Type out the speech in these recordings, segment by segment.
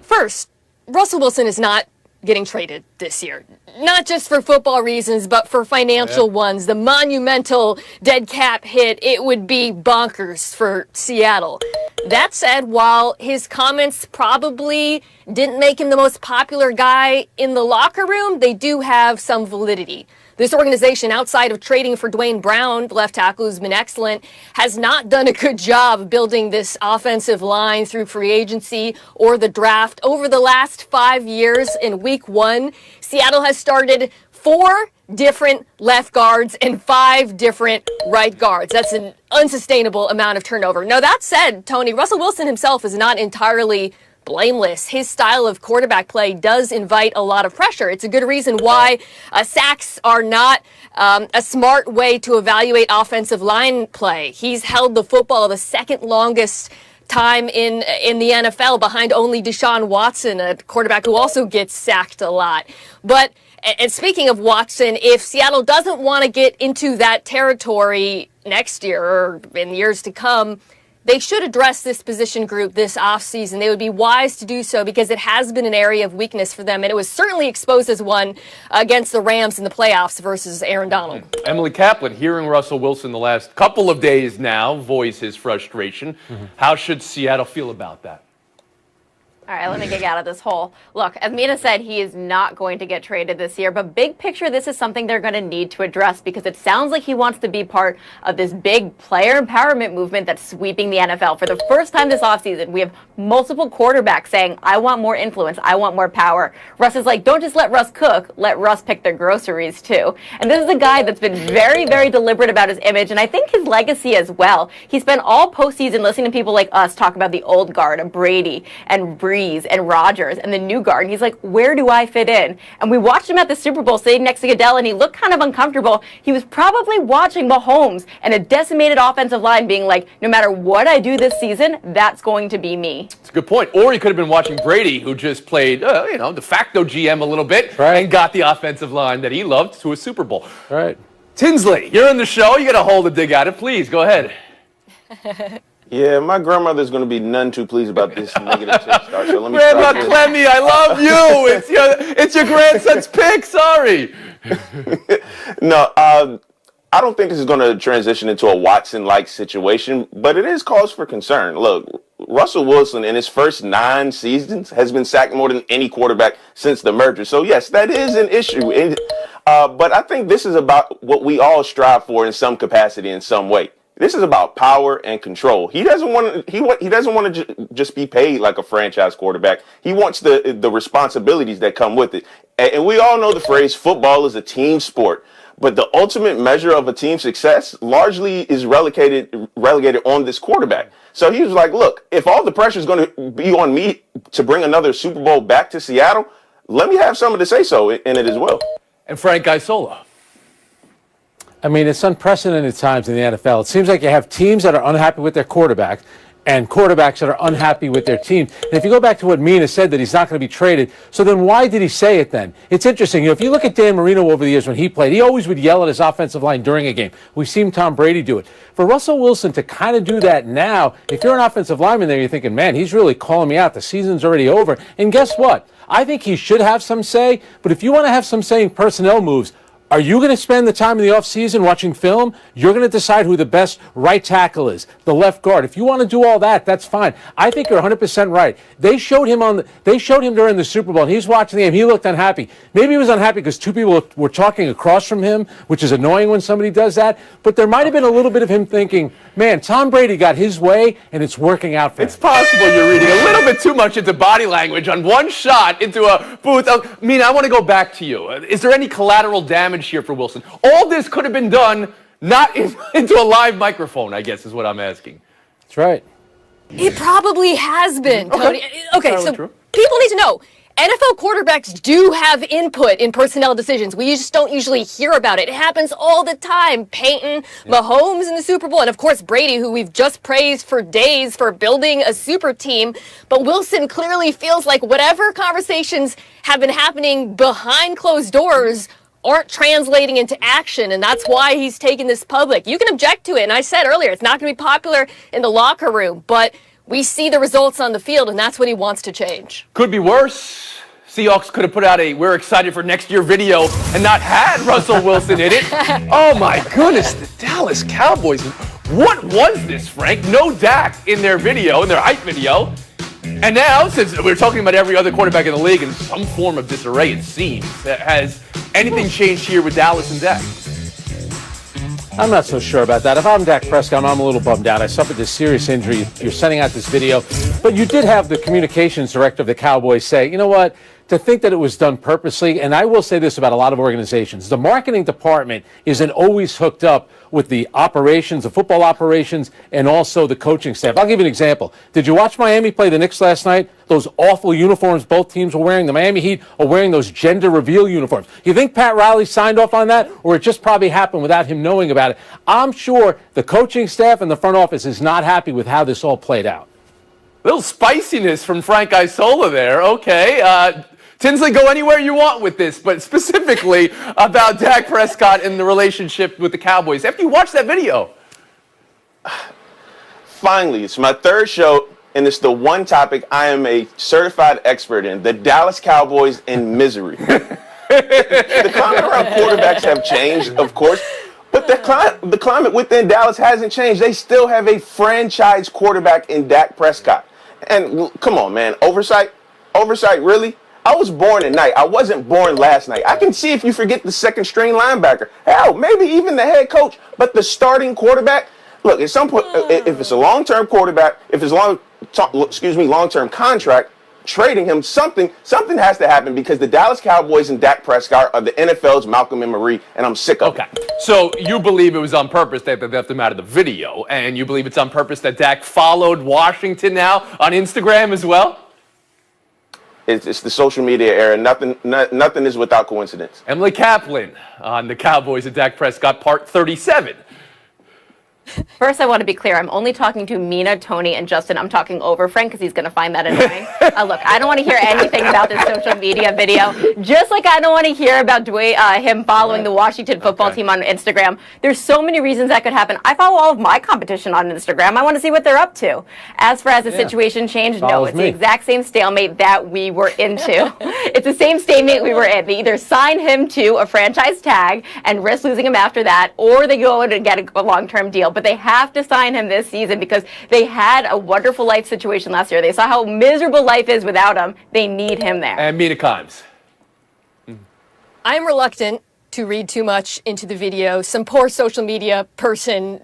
First, Russell Wilson is not getting traded this year. Not just for football reasons, but for financial ones. The monumental dead cap hit, it would be bonkers for Seattle. That said, while his comments probably didn't make him the most popular guy in the locker room, they do have some validity. This organization, outside of trading for Dwayne Brown, the left tackle who's been excellent, has not done a good job of building this offensive line through free agency or the draft. Over the last 5 years, in week 1, Seattle has started 4 different left guards and 5 different right guards. That's an unsustainable amount of turnover. Now, that said, Tony, Russell Wilson himself is not entirely blameless. His style of quarterback play does invite a lot of pressure. It's a good reason why sacks are not a smart way to evaluate offensive line play. He's held the football the second longest time in the NFL, behind only Deshaun Watson, a quarterback who also gets sacked a lot. But and speaking of Watson, if Seattle doesn't want to get into that territory next year or in years to come, they should address this position group this offseason. They would be wise to do so because it has been an area of weakness for them, and it was certainly exposed as one against the Rams in the playoffs versus Aaron Donald. Emily Kaplan, hearing Russell Wilson the last couple of days now voice his frustration. How should Seattle feel about that? All right, let me get out of this hole. Look, as Mina said, he is not going to get traded this year, but big picture, this is something they're going to need to address because it sounds like he wants to be part of this big player empowerment movement that's sweeping the NFL. For the first time this offseason, we have multiple quarterbacks saying, I want more influence, I want more power. Russ is like, don't just let Russ cook, let Russ pick their groceries too. And this is a guy that's been very, very deliberate about his image, and I think his legacy as well. He spent all postseason listening to people like us talk about the old guard of Brady and Breeze and Rodgers and the new guard. And he's like, where do I fit in? And we watched him at the Super Bowl sitting next to Goodell, and he looked kind of uncomfortable. He was probably watching Mahomes and a decimated offensive line being like, no matter what I do this season, that's going to be me. That's a good point. Or he could have been watching Brady, who just played, de facto GM a little bit, and got the offensive line that he loved to a Super Bowl. Right. Tinsley, you're in the show. You got a hole to dig out of. Please, go ahead. Yeah, my grandmother's going to be none too pleased about this negative 10 start. So let me Grandma Clemmy, I love you. It's your grandson's pick. Sorry. No, I don't think this is going to transition into a Watson-like situation, but it is cause for concern. Look, Russell Wilson in his first 9 seasons has been sacked more than any quarterback since the merger. So yes, that is an issue. But I think this is about what we all strive for in some capacity, in some way. This is about power and control. He doesn't want to just be paid like a franchise quarterback. He wants the responsibilities that come with it. And we all know the phrase football is a team sport, but the ultimate measure of a team's success largely is relegated on this quarterback. So he was like, look, if all the pressure is going to be on me to bring another Super Bowl back to Seattle, let me have something to say so in it as well. And Frank Isola. I mean, it's unprecedented times in the NFL. It seems like you have teams that are unhappy with their quarterbacks and quarterbacks that are unhappy with their team. And if you go back to what Mina said, that he's not going to be traded, so then why did he say it then? It's interesting. If you look at Dan Marino over the years when he played, he always would yell at his offensive line during a game. We've seen Tom Brady do it. For Russell Wilson to kind of do that now, if you're an offensive lineman there, you're thinking, man, he's really calling me out. The season's already over. And guess what? I think he should have some say, but if you want to have some say in personnel moves, are you going to spend the time in the offseason watching film? You're going to decide who the best right tackle is, the left guard. If you want to do all that, that's fine. I think you're 100% right. They showed him during the Super Bowl, and he's watching the game. He looked unhappy. Maybe he was unhappy because 2 people were talking across from him, which is annoying when somebody does that. But there might have been a little bit of him thinking, man, Tom Brady got his way, and it's working out for him. It's possible you're reading a little bit too much into body language on one shot into a booth. I mean, I want to go back to you. Is there any collateral damage here for Wilson? All this could have been done not into a live microphone, I guess is what I'm asking. That's right. It probably has been, Tony. Okay, so true. People need to know. NFL quarterbacks do have input in personnel decisions. We just don't usually hear about it. It happens all the time. Peyton, Mahomes in the Super Bowl, and of course Brady, who we've just praised for days for building a super team. But Wilson clearly feels like whatever conversations have been happening behind closed doors aren't translating into action, and that's why he's taking this public. You can object to it, and I said earlier, it's not going to be popular in the locker room, but we see the results on the field, and that's what he wants to change. Could be worse. Seahawks could have put out a "we're excited for next year" video and not had Russell Wilson in it. Oh my goodness, the Dallas Cowboys. What was this, Frank? No Dak in their video, in their hype video. And now, since we're talking about every other quarterback in the league in some form of disarray, it seems, has anything changed here with Dallas and Dak? I'm not so sure about that. If I'm Dak Prescott, I'm a little bummed out. I suffered this serious injury. You're sending out this video. But you did have the communications director of the Cowboys say, you know what, to think that it was done purposely, and I will say this about a lot of organizations, the marketing department isn't always hooked up with the operations, the football operations, and also the coaching staff. I'll give you an example. Did you watch Miami play the Knicks last night? Those awful uniforms both teams were wearing. The Miami Heat are wearing those gender reveal uniforms. You think Pat Riley signed off on that, or it just probably happened without him knowing about it? I'm sure the coaching staff and the front office is not happy with how this all played out. Little spiciness from Frank Isola there. Okay. Tinsley, go anywhere you want with this, but specifically about Dak Prescott and the relationship with the Cowboys. After you watch that video. Finally, it's my third show, and it's the one topic I am a certified expert in: the Dallas Cowboys in misery. The climate around quarterbacks have changed, of course, but the climate within Dallas hasn't changed. They still have a franchise quarterback in Dak Prescott. And come on, man, oversight, really? I was born at night. I wasn't born last night. I can see if you forget the second string linebacker. Hell, maybe even the head coach. But the starting quarterback, look, at some point, if it's a long-term quarterback, if it's long-term contract, trading him, something has to happen, because the Dallas Cowboys and Dak Prescott are the NFL's Malcolm and Marie, and I'm sick of it. So you believe it was on purpose that they left him out of the video, and you believe it's on purpose that Dak followed Washington now on Instagram as well? It's the social media era. Nothing is without coincidence. Emily Kaplan on the Cowboys and Dak Prescott, part 37. First, I want to be clear. I'm only talking to Mina, Tony, and Justin. I'm talking over Frank because he's going to find that annoying. Look, I don't want to hear anything about this social media video. Just like I don't want to hear about him following the Washington football team on Instagram. There's so many reasons that could happen. I follow all of my competition on Instagram. I want to see what they're up to. As for has the situation changed? No, it's the exact same stalemate that we were into. It's the same stalemate we were in. They either sign him to a franchise tag and risk losing him after that, or they go and get a long-term deal. But they have to sign him this season because they had a wonderful life situation last year. They saw how miserable life is without him. They need him there. And Mina Kimes. I'm reluctant to read too much into the video. Some poor social media person,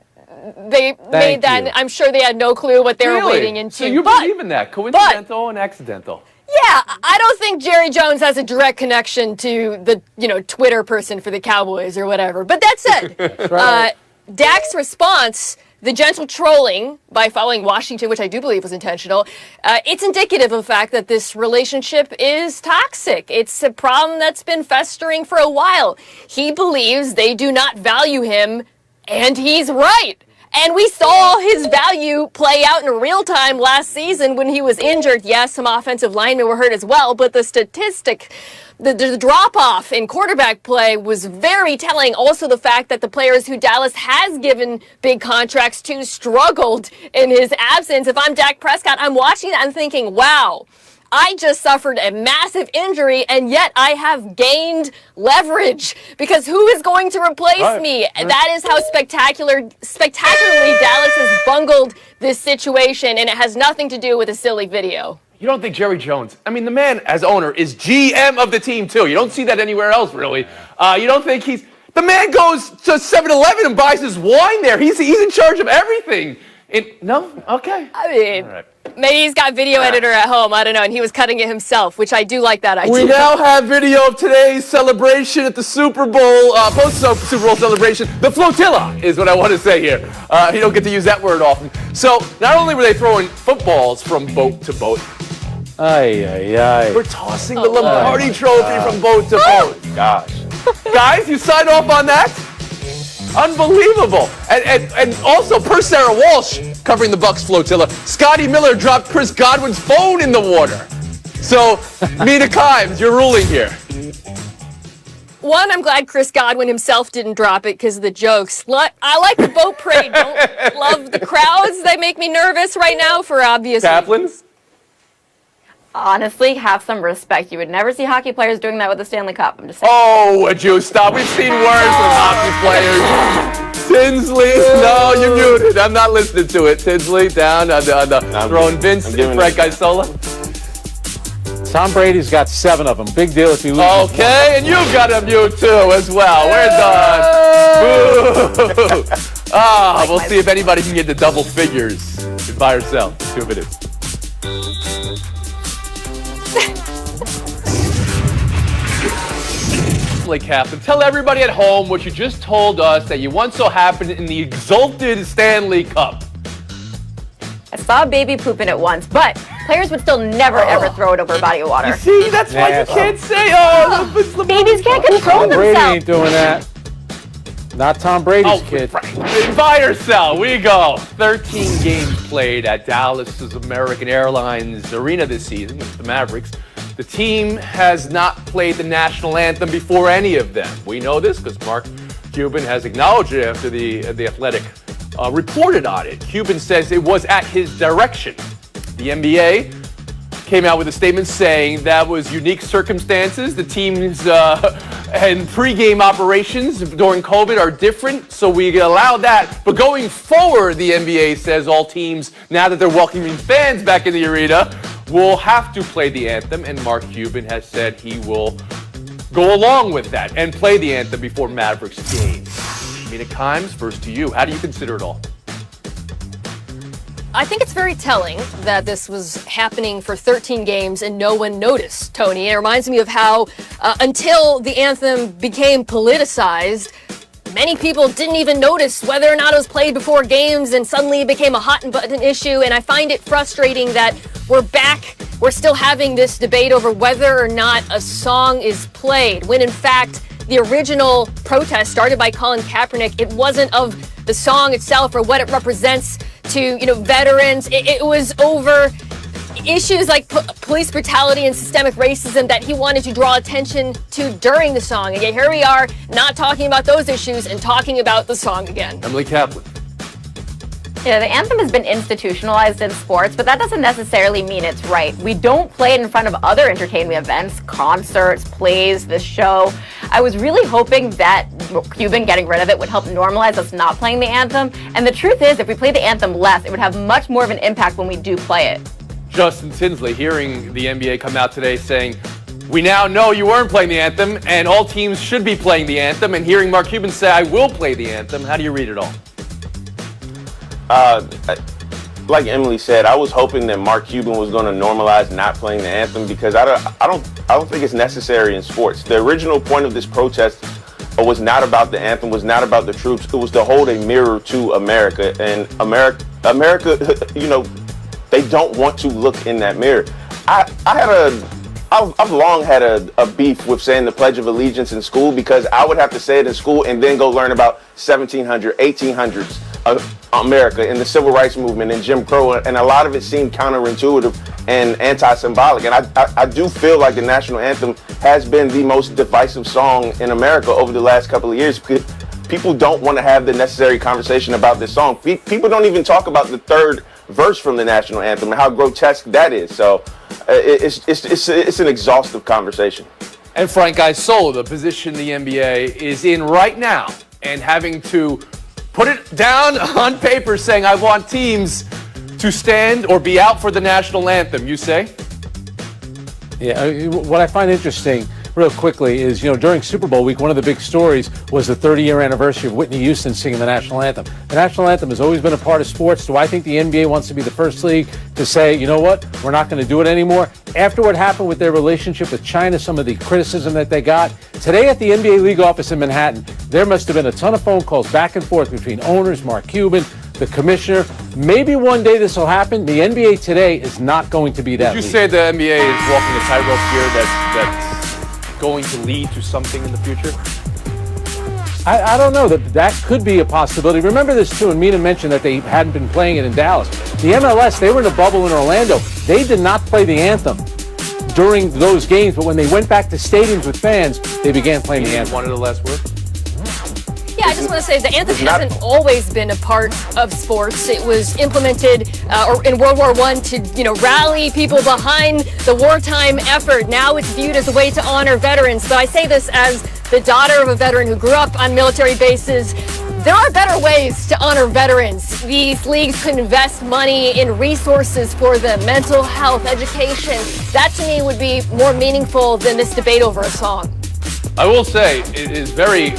they made that, and I'm sure they had no clue what they were wading into. So you believe in that? Coincidental and accidental? Yeah, I don't think Jerry Jones has a direct connection to the Twitter person for the Cowboys or whatever. But that said, Dak's response, the gentle trolling by following Washington, which I do believe was intentional, it's indicative of the fact that this relationship is toxic. It's a problem that's been festering for a while. He believes they do not value him, and he's right. And we saw his value play out in real time last season when he was injured. Yes, some offensive linemen were hurt as well, but the statistic, the drop-off in quarterback play was very telling. Also, the fact that the players who Dallas has given big contracts to struggled in his absence. If I'm Dak Prescott, I'm watching that and thinking, wow, I just suffered a massive injury, and yet I have gained leverage, because who is going to replace me? That is how spectacularly Dallas has bungled this situation, and it has nothing to do with a silly video. You don't think Jerry Jones, I mean, the man as owner is GM of the team too. You don't see that anywhere else, really. You don't think the man goes to 7-Eleven and buys his wine there. He's in charge of everything. No? Okay. I mean, maybe he's got video editor at home. I don't know. And he was cutting it himself, which I do like that idea. We now have video of today's celebration at the Super Bowl, post-Super Bowl celebration. The flotilla is what I want to say here. You don't get to use that word often. So not only were they throwing footballs from boat to boat, we're tossing the Lombardi trophy from boat to boat. Gosh. Guys, you signed off on that? Unbelievable. And also, per Sarah Walsh, covering the Bucs flotilla, Scotty Miller dropped Chris Godwin's phone in the water. So, Mina Kimes, you're ruling here. One, I'm glad Chris Godwin himself didn't drop it because of the jokes. I like the boat parade. Don't love the crowds. They make me nervous right now for obvious Kaplan? reasons. Honestly, have some respect. You would never see hockey players doing that with the Stanley Cup. I'm just saying. Oh, would you stop? We've seen worse with hockey players. Tinsley, no, you're muted. I'm not listening to it. Tinsley down on the throwing Vince and Frank Isola. Tom Brady's got 7 of them. Big deal if you lose. Okay, and you've got a mute too as well. We're done. Boo. We'll see if anybody can get to double figures. Buy or sell. 2 minutes. Kaplan, tell everybody at home what you just told us that you once so happened in the exalted Stanley Cup. I saw a baby poop in it once, but players would still never ever throw it over a body of water. You see, that's why you can't say, Babies can't control Tom Brady themselves. ain't doing that. Not Tom Brady's kid. Buy or sell, we go. 13 games played at Dallas's American Airlines Arena this season with the Mavericks. The team has not played the national anthem before any of them. We know this because Mark Cuban has acknowledged it after the Athletic reported on it. Cuban says it was at his direction. The NBA came out with a statement saying that was unique circumstances. The team's and pregame operations during COVID are different, so we allow that. But going forward, the NBA says all teams, now that they're welcoming fans back in the arena, will have to play the anthem, and Mark Cuban has said he will go along with that and play the anthem before Mavericks games. Mina Kimes, first to you. How do you consider it all? I think it's very telling that this was happening for 13 games and no one noticed, Tony. It reminds me of how until the anthem became politicized, many people didn't even notice whether or not it was played before games, and suddenly it became a hot and button issue. And I find it frustrating that we're still having this debate over whether or not a song is played, when in fact the original protest started by Colin Kaepernick, it wasn't of the song itself or what it represents to, veterans. It was over issues like police brutality and systemic racism that he wanted to draw attention to during the song. And yet here we are not talking about those issues and talking about the song again. Emily Kaplan. Yeah, the anthem has been institutionalized in sports, but that doesn't necessarily mean it's right. We don't play it in front of other entertainment events, concerts, plays, this show. I was really hoping that Cuban getting rid of it would help normalize us not playing the anthem. And the truth is, if we play the anthem less, it would have much more of an impact when we do play it. Justin Tinsley, hearing the NBA come out today saying, we now know you weren't playing the anthem and all teams should be playing the anthem, and hearing Mark Cuban say, I will play the anthem. How do you read it all? Like Emily said, I was hoping that Mark Cuban was going to normalize not playing the anthem because I don't think it's necessary in sports. The original point of this protest was not about the anthem, was not about the troops. It was to hold a mirror to America, and America, they don't want to look in that mirror. I've long had a beef with saying the Pledge of Allegiance in school because I would have to say it in school and then go learn about 1700s, 1800s America and the Civil Rights Movement and Jim Crow, and a lot of it seemed counterintuitive and anti-symbolic. And I do feel like the national anthem has been the most divisive song in America over the last couple of years. People don't want to have the necessary conversation about this song. People don't even talk about the third verse from the national anthem and how grotesque that is. So it's an exhaustive conversation. And Frank Isola, the position the NBA is in right now, and having to put it down on paper saying, I want teams to stand or be out for the national anthem, you say? Yeah, what I find interesting, real quickly, is, during Super Bowl week, one of the big stories was the 30-year anniversary of Whitney Houston singing the national anthem. The national anthem has always been a part of sports. Do I think the NBA wants to be the first league to say, you know what, we're not going to do it anymore? After what happened with their relationship with China, some of the criticism that they got, today at the NBA league office in Manhattan, there must have been a ton of phone calls back and forth between owners, Mark Cuban, the commissioner. Maybe one day this will happen. The NBA today is not going to be that. Would you say the NBA is walking a tightrope here that's going to lead to something in the future? I don't know. That could be a possibility. Remember this, too, and Mina mentioned that they hadn't been playing it in Dallas. The MLS, they were in a bubble in Orlando. They did not play the anthem during those games, but when they went back to stadiums with fans, they began playing the anthem. Wanted the last word? Yeah, I just want to say the anthem hasn't always been a part of sports. It was implemented in World War I to, rally people behind the wartime effort. Now it's viewed as a way to honor veterans. But I say this as the daughter of a veteran who grew up on military bases. There are better ways to honor veterans. These leagues could invest money in resources for them, mental health, education. That to me would be more meaningful than this debate over a song. I will say it is very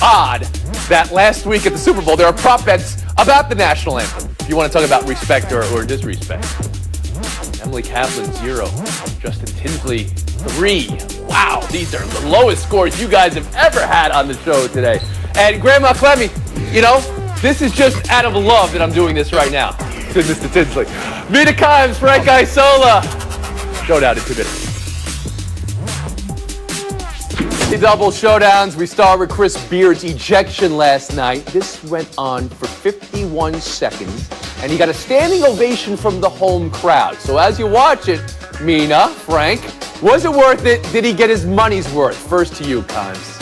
odd that last week at the Super Bowl there are prop bets about the national anthem. If you want to talk about respect or disrespect. Emily Kaplan 0, Justin Tinsley 3. Wow, these are the lowest scores you guys have ever had on the show today. And Grandma Clemmy, this is just out of love that I'm doing this right now. To Mr. Tinsley. Mina Kimes, Frank Isola. Showdown in 2 minutes. The double showdowns. We start with Chris Beard's ejection last night. This went on for 51 seconds, and he got a standing ovation from the home crowd. So as you watch it, Mina, Frank, was it worth it? Did he get his money's worth? First to you, Kimes.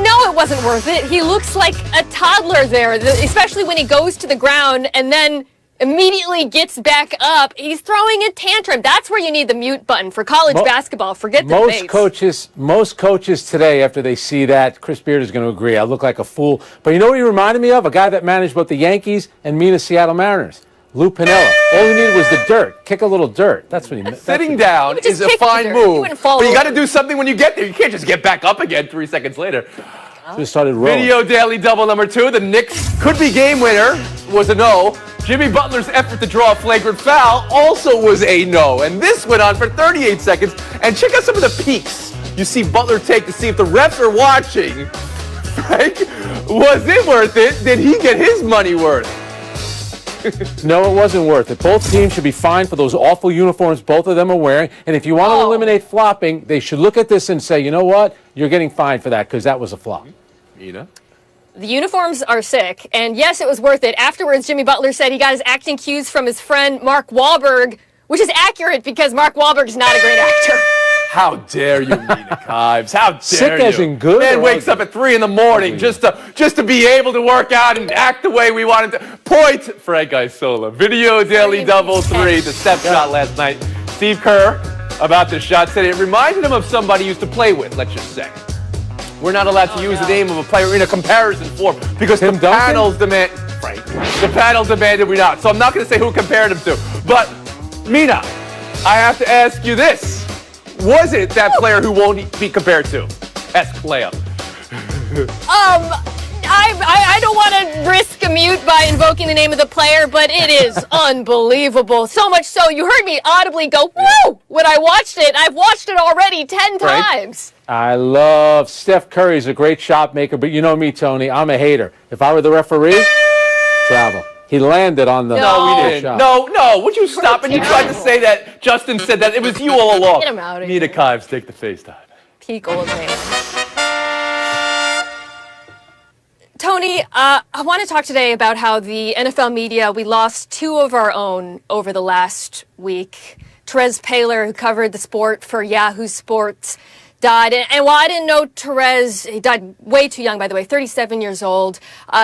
No, it wasn't worth it. He looks like a toddler there, especially when he goes to the ground and then immediately gets back up. He's throwing a tantrum. That's where you need the mute button for college basketball. Forget the debates. Most coaches today, after they see that, Chris Beard is going to agree. I look like a fool. But you know what he reminded me of? A guy that managed both the Yankees and Mina's Seattle Mariners. Lou Piniella. All he needed was the dirt. Kick a little dirt. That's what he meant. Sitting down is a fine move. But you got to do something when you get there. You can't just get back up again 3 seconds later. Just started rolling. Video Daily Double number 2. The Knicks could-be game winner was a no. Jimmy Butler's effort to draw a flagrant foul also was a no. And this went on for 38 seconds. And check out some of the peeks you see Butler take to see if the refs are watching. Frank, was it worth it? Did he get his money worth? No, it wasn't worth it. Both teams should be fined for those awful uniforms both of them are wearing. And if you want to eliminate flopping, they should look at this and say, you know what? You're getting fined for that because that was a flop. Mina? The uniforms are sick, and yes, it was worth it. Afterwards, Jimmy Butler said he got his acting cues from his friend Mark Wahlberg, which is accurate because Mark Wahlberg is not a great actor. How dare you, Mina Kimes? How dare Sick you? as in good. Man wakes up at 3 a.m. just to be able to work out and act the way we wanted to. Point, Frank Isola. Video Daily Double 3, the step shot last night. Steve Kerr, about this shot, said it reminded him of somebody he used to play with, let's just say. We're not allowed to use the name of a player in a comparison form because the panels demand. Frank, the panel demanded we not. So I'm not going to say who compared him to. But Mina, I have to ask you this. Was it that player who won't be compared to? Ask Leo. I don't want to risk a mute by invoking the name of the player, but it is unbelievable. So much so, you heard me audibly go, whoa, when I watched it. I've watched it already 10 times. I love Steph Curry's a great shot maker, but you know me, Tony, I'm a hater. If I were the referee, travel. He landed on the No, we didn't. shot. No. Would you stop? And you tried to say that Justin said that. It was you all along. Get him out of Mina here. Kimes, take the FaceTime. Peak old man. Tony, I want to talk today about how the NFL media, we lost 2 of our own over the last week. Therese Paylor, who covered the sport for Yahoo Sports, died. And while I didn't know Therese, he died way too young, by the way, 37 years old.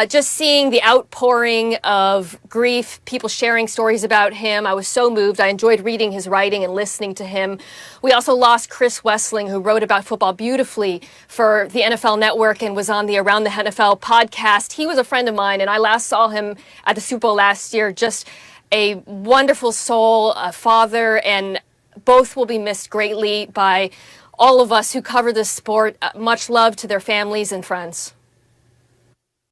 Just seeing the outpouring of grief, people sharing stories about him, I was so moved. I enjoyed reading his writing and listening to him. We also lost Chris Wessling, who wrote about football beautifully for the NFL Network and was on the Around the NFL podcast. He was a friend of mine, and I last saw him at the Super Bowl last year. Just a wonderful soul, a father, and both will be missed greatly by all of us who cover this sport. Much love to their families and friends.